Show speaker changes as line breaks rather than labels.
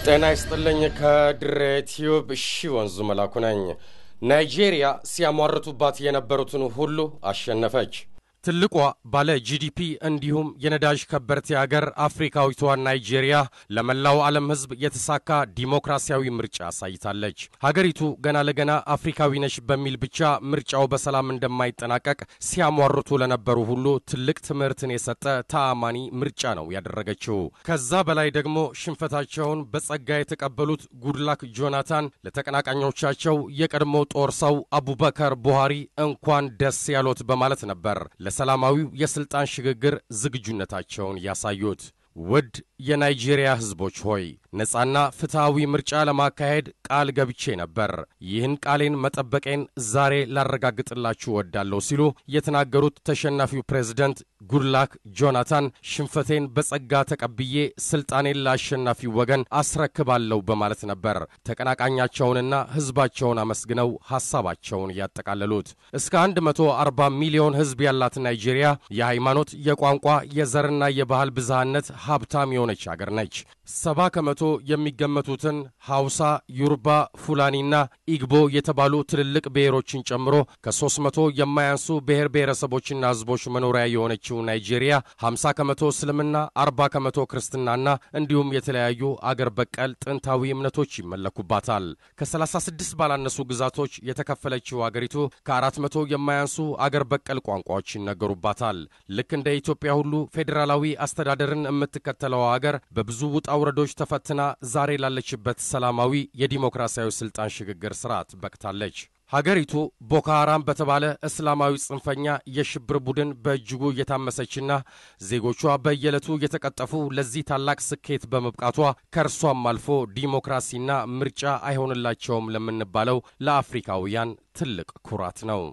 ጤና ይስጥልኝ ከድሬ ቲዩብ ወንዙ መላኩ ነኝ። ናይጄሪያ ሲያሟርቱባት የነበሩትን ሁሉ አሸነፈች። ትልቋ ባለ ጂዲፒ እንዲሁም የነዳጅ ከበርቴ ሀገር አፍሪካዊቷ ናይጄሪያ ለመላው ዓለም ሕዝብ የተሳካ ዲሞክራሲያዊ ምርጫ አሳይታለች። ሀገሪቱ ገና ለገና አፍሪካዊ ነች በሚል ብቻ ምርጫው በሰላም እንደማይጠናቀቅ ሲያሟርቱ ለነበሩ ሁሉ ትልቅ ትምህርትን የሰጠ ተአማኒ ምርጫ ነው ያደረገችው። ከዛ በላይ ደግሞ ሽንፈታቸውን በጸጋ የተቀበሉት ጉድላክ ጆናታን ለተቀናቃኞቻቸው የቀድሞ ጦር ሰው አቡበከር ቡሃሪ እንኳን ደስ ያሎት በማለት ነበር ለሰላማዊው የስልጣን ሽግግር ዝግጁነታቸውን ያሳዩት። ውድ የናይጄሪያ ህዝቦች ሆይ ነፃና ፍትሃዊ ምርጫ ለማካሄድ ቃል ገብቼ ነበር። ይህን ቃሌን መጠበቄን ዛሬ ላረጋግጥላችሁ ወዳለሁ ሲሉ የተናገሩት ተሸናፊው ፕሬዝዳንት ጉድላክ ጆናታን ሽንፈቴን በጸጋ ተቀብዬ ስልጣኔን ለአሸናፊው ወገን አስረክባለሁ በማለት ነበር ተቀናቃኛቸውንና ህዝባቸውን አመስግነው ሐሳባቸውን ያጠቃለሉት። እስከ 140 ሚሊዮን ህዝብ ያላት ናይጄሪያ የሃይማኖት፣ የቋንቋ፣ የዘርና የባህል ብዝሃነት ሀብታም የሆነች ሀገር ነች። 70% የሚገመቱትን ሐውሳ፣ ዮሩባ፣ ፉላኒና ኢግቦ የተባሉ ትልልቅ ብሔሮችን ጨምሮ ከ300 የማያንሱ ብሔር ብሔረሰቦችና ህዝቦች መኖሪያ የሆነችው ናይጄሪያ 50% እስልምና፣ 40% ክርስትናና እንዲሁም የተለያዩ አገር በቀል ጥንታዊ እምነቶች ይመለኩባታል። ከ36 ባላነሱ ግዛቶች የተከፈለችው አገሪቱ ከ400 የማያንሱ አገር በቀል ቋንቋዎች ይነገሩባታል። ልክ እንደ ኢትዮጵያ ሁሉ ፌዴራላዊ አስተዳደርን የምትከተለው አገር በብዙ ውጣ ውረዶች ተፈትና ዛሬ ላለችበት ሰላማዊ የዲሞክራሲያዊ ስልጣን ሽግግር ስርዓት በቅታለች። ሀገሪቱ ቦኮ ሃራም በተባለ እስላማዊ ጽንፈኛ የሽብር ቡድን በእጅጉ የታመሰችና ዜጎቿ በየዕለቱ የተቀጠፉ ለዚህ ታላቅ ስኬት በመብቃቷ ከእርሷም አልፎ ዲሞክራሲና ምርጫ አይሆንላቸውም ለምንባለው ለአፍሪካውያን ትልቅ ኩራት ነው።